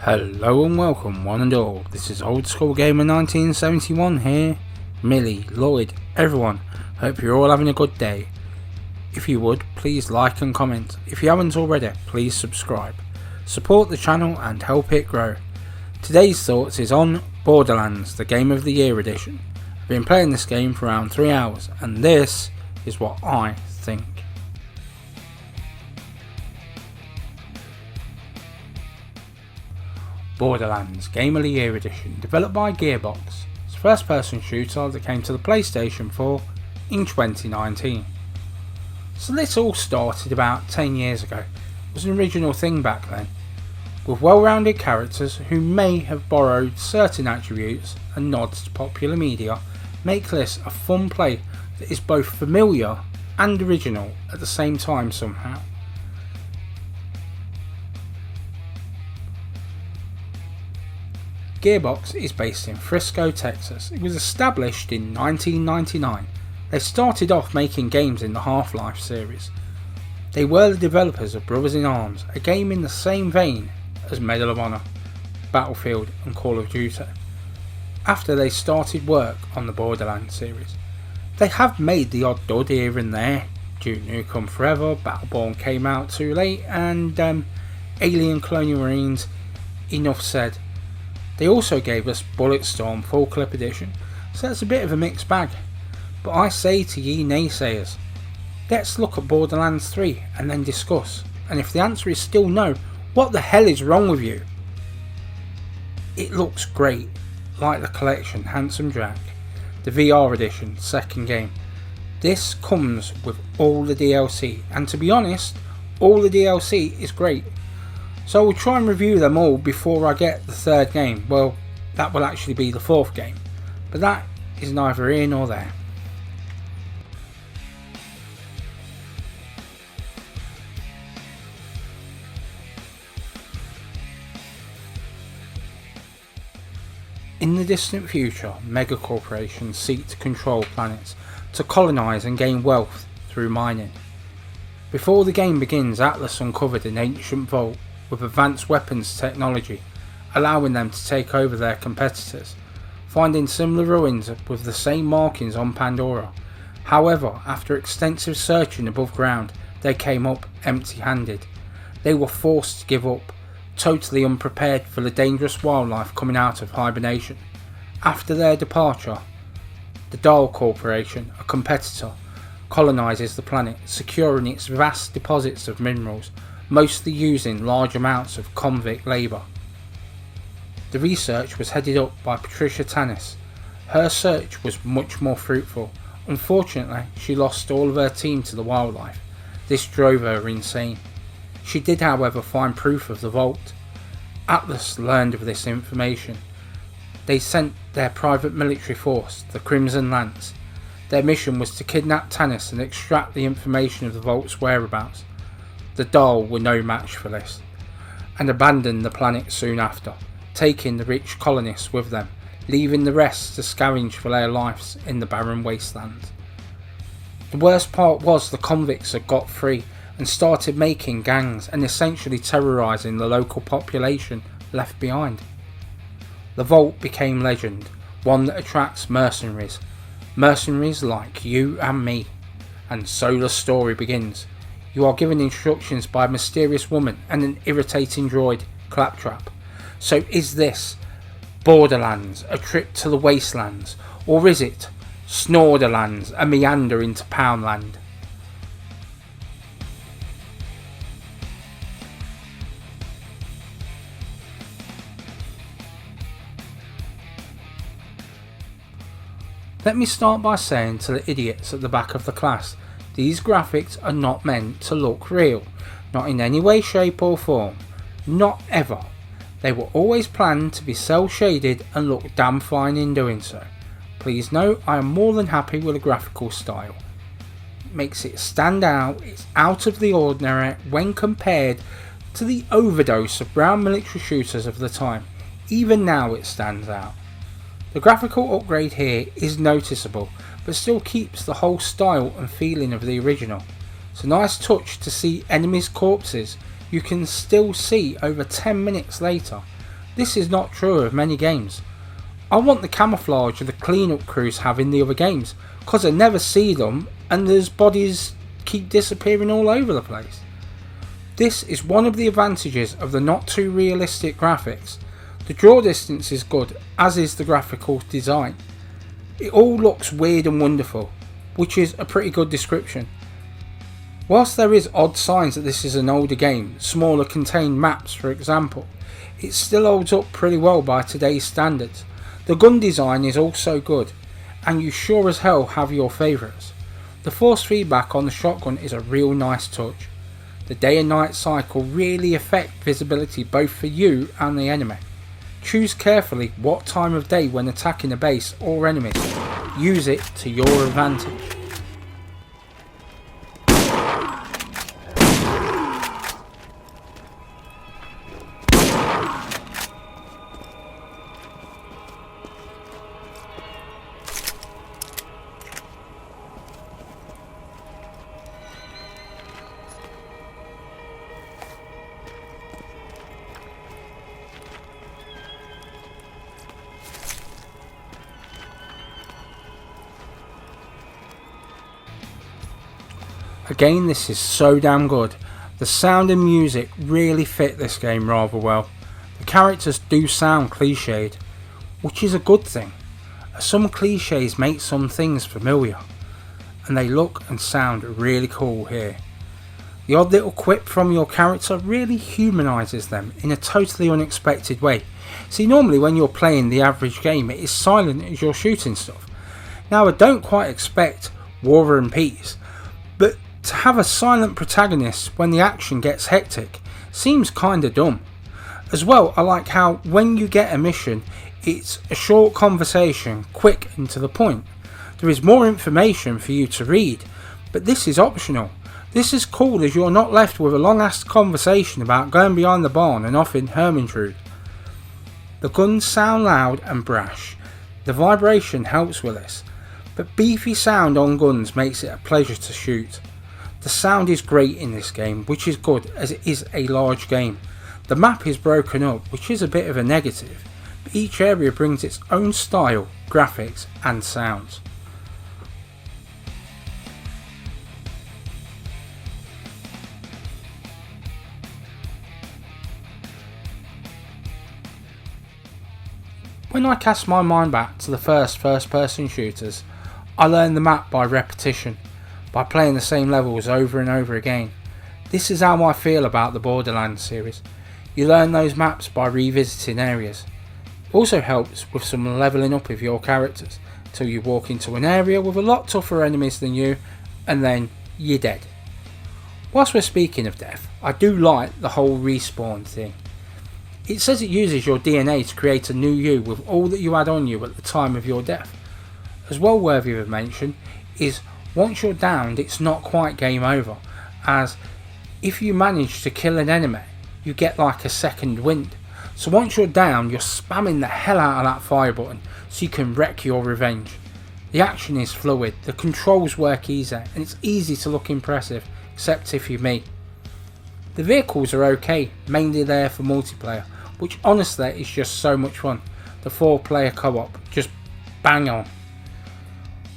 Hello and welcome one and all, this is Old School Gamer 1971 here. Millie, Lloyd, everyone, hope you're all having a good day. If you would, please like and comment. If you haven't already, please subscribe. Support the channel and help it grow. Today's thoughts is on Borderlands, the Game of the Year edition. I've been playing this game for around 3 hours and this is what I think. Borderlands Game of the Year edition, developed by Gearbox. It's a first person shooter that came to the PlayStation 4 in 2019. So this all started about 10 years ago. It was an original thing back then, with well-rounded characters who may have borrowed certain attributes and nods to popular media, make this a fun play that is both familiar and original at the same time somehow. Gearbox is based in Frisco, Texas. It was established in 1999. They started off making games in the Half-Life series. They were the developers of Brothers in Arms, a game in the same vein as Medal of Honor, Battlefield and Call of Duty. After they started work on the Borderlands series, they have made the odd dud here and there. Duke Nukem Forever, Battleborn came out too late, and Alien Colonial Marines, enough said. They also gave us Bulletstorm Full Clip Edition, so that's a bit of a mixed bag. But I say to ye naysayers, let's look at Borderlands 3 and then discuss, and if the answer is still no, what the hell is wrong with you? It looks great, like the collection Handsome Jack, the VR edition, second game. This comes with all the DLC, and to be honest, all the DLC is great. So I will try and review them all before I get the third game. Well, that will actually be the fourth game, but that is neither here nor there. In the distant future, megacorporations seek to control planets, to colonise and gain wealth through mining. Before the game begins, Atlas uncovered an ancient vault with advanced weapons technology, allowing them to take over their competitors, finding similar ruins with the same markings on Pandora. However, after extensive searching above ground, they came up empty-handed. They were forced to give up, totally unprepared for the dangerous wildlife coming out of hibernation. After their departure, the Dahl Corporation, a competitor, colonises the planet, securing its vast deposits of minerals, mostly using large amounts of convict labour. The research was headed up by Patricia Tannis. Her search was much more fruitful. Unfortunately, she lost all of her team to the wildlife. This drove her insane. She did, however, find proof of the vault. Atlas learned of this information. They sent their private military force, the Crimson Lance. Their mission was to kidnap Tannis and extract the information of the vault's whereabouts. The Dahl were no match for this, and abandoned the planet soon after, taking the rich colonists with them, leaving the rest to scavenge for their lives in the barren wasteland. The worst part was the convicts had got free and started making gangs and essentially terrorising the local population left behind. The vault became legend, one that attracts mercenaries like you and me, and so the story begins. You are given instructions by a mysterious woman and an irritating droid, Claptrap. So is this Borderlands, a trip to the wastelands, or is it Snorderlands, a meander into Poundland? Let me start by saying to the idiots at the back of the class, these graphics are not meant to look real, not in any way, shape or form, not ever. They were always planned to be cel shaded and look damn fine in doing so. Please note, I am more than happy with the graphical style. It makes it stand out, it's out of the ordinary when compared to the overdose of brown military shooters of the time. Even now it stands out. The graphical upgrade here is noticeable, but still keeps the whole style and feeling of the original. It's a nice touch to see enemies' corpses you can still see over 10 minutes later, This is not true of many games. I want the camouflage the cleanup crews have in the other games, cause I never see them and there's bodies keep disappearing all over the place. This is one of the advantages of the not too realistic graphics. The draw distance is good, as is the graphical design. It all looks weird and wonderful, which is a pretty good description. Whilst there is odd signs that this is an older game, smaller contained maps for example, it still holds up pretty well by today's standards. The gun design is also good, and you sure as hell have your favourites. The force feedback on the shotgun is a real nice touch. The day and night cycle really affect visibility both for you and the enemy. Choose carefully what time of day when attacking a base or enemies. Use it to your advantage. Again, this is so damn good. The sound and music really fit this game rather well. The characters do sound cliched, which is a good thing, as some cliches make some things familiar, and they look and sound really cool here. The odd little quip from your character really humanises them in a totally unexpected way. See, normally when you're playing the average game it is silent as you're shooting stuff. Now I don't quite expect War and Peace, but to have a silent protagonist when the action gets hectic seems kinda dumb. As well, I like how when you get a mission it's a short conversation, quick and to the point. There is more information for you to read, but this is optional. This is cool as you're not left with a long ass conversation about going behind the barn and off in Hermintrude. The guns sound loud and brash. The vibration helps with this, but beefy sound on guns makes it a pleasure to shoot. The sound is great in this game, which is good as it is a large game. The map is broken up, which is a bit of a negative, but each area brings its own style, graphics and sounds. When I cast my mind back to the first person shooters, I learned the map by repetition, by playing the same levels over and over again. This is how I feel about the Borderlands series. You learn those maps by revisiting areas. It also helps with some levelling up of your characters, till you walk into an area with a lot tougher enemies than you, and then you're dead. Whilst we're speaking of death, I do like the whole respawn thing. It says it uses your DNA to create a new you with all that you had on you at the time of your death. As well worthy of mention is once you're downed it's not quite game over, as if you manage to kill an enemy you get like a second wind. So once you're down you're spamming the hell out of that fire button so you can wreak your revenge. The action is fluid, the controls work easy and it's easy to look impressive, except if you're me. The vehicles are okay, mainly there for multiplayer, which honestly is just so much fun. The 4-player co-op, just bang on.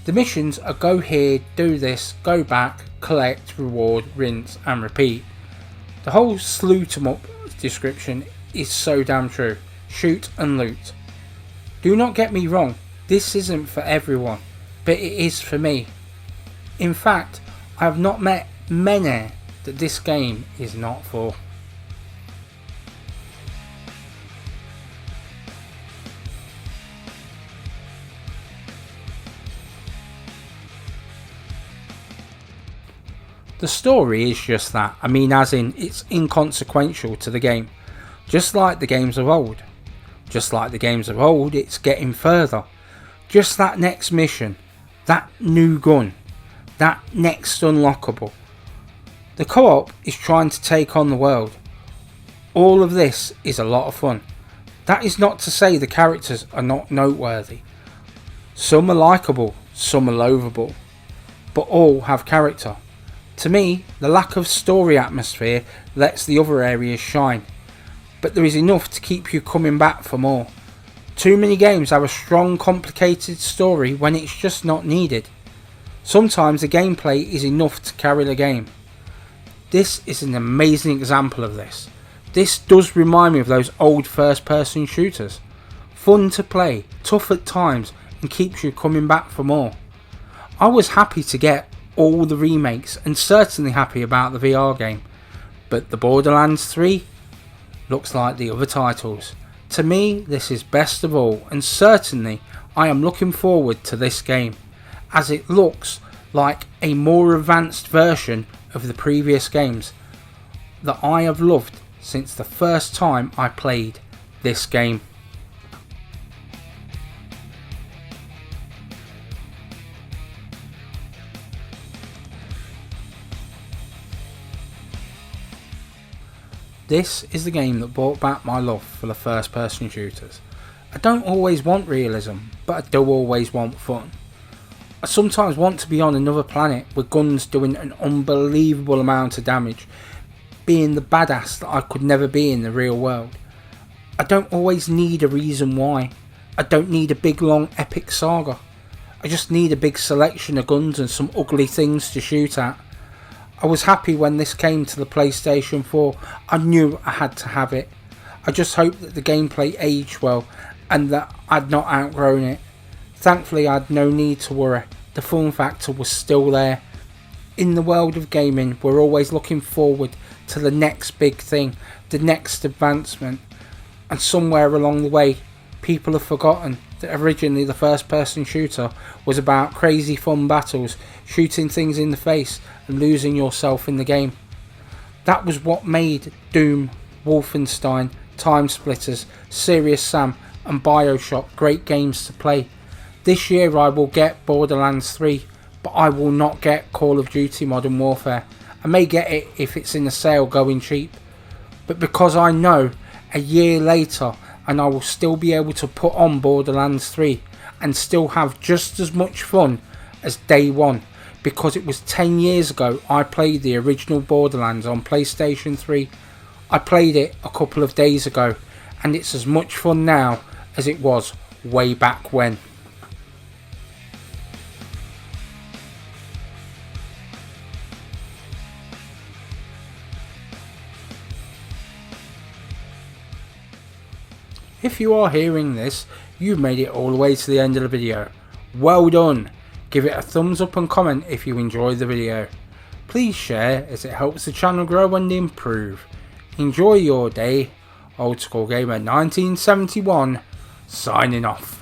The missions are go here, do this, go back, collect, reward, rinse and repeat. The whole sloot 'em up description is so damn true. Shoot and loot. Do not get me wrong, this isn't for everyone, but it is for me. In fact, I have not met many that this game is not for. The story is just that, I mean as in it's inconsequential to the game, just like the games of old. Just like the games of old, it's getting further. Just that next mission, that new gun, that next unlockable. The co-op is trying to take on the world. All of this is a lot of fun. That is not to say the characters are not noteworthy. Some are likeable, some are loathable, but all have character. To me, the lack of story atmosphere lets the other areas shine. but there is enough to keep you coming back for more. Too many games have a strong, complicated story when it's just not needed. Sometimes the gameplay is enough to carry the game. This is an amazing example of this. This does remind me of those old first-person shooters. Fun to play, tough at times, and keeps you coming back for more. I was happy to get all the remakes and certainly happy about the VR game, but the Borderlands 3 looks like the other titles. To me, this is best of all, and certainly I am looking forward to this game, as it looks like a more advanced version of the previous games that I have loved since the first time I played this game. This is the game that brought back my love for the first person shooters. I don't always want realism, but I do always want fun. I sometimes want to be on another planet with guns doing an unbelievable amount of damage, being the badass that I could never be in the real world. I don't always need a reason why. I don't need a big long epic saga. I just need a big selection of guns and some ugly things to shoot at. I was happy when this came to the PlayStation 4. I knew I had to have it. I just hoped that the gameplay aged well and that I'd not outgrown it. Thankfully I had no need to worry. The fun factor was still there. In the world of gaming, we're always looking forward to the next big thing, the next advancement. And somewhere along the way, people have forgotten that originally the first person shooter was about crazy fun battles, shooting things in the face and losing yourself in the game. That was what made Doom, Wolfenstein, Time Splitters, Serious Sam and Bioshock great games to play. This year I will get Borderlands 3, but I will not get Call of Duty Modern Warfare. I may get it if it's in a sale going cheap, but because I know a year later and I will still be able to put on Borderlands 3 and still have just as much fun as day one, because it was 10 years ago I played the original Borderlands on PlayStation 3. I played it a couple of days ago and it's as much fun now as it was way back when. If you are hearing this, you've made it all the way to the end of the video. Well done! Give it a thumbs up and comment if you enjoyed the video. Please share as it helps the channel grow and improve. Enjoy your day. Old School Gamer 1971 signing off.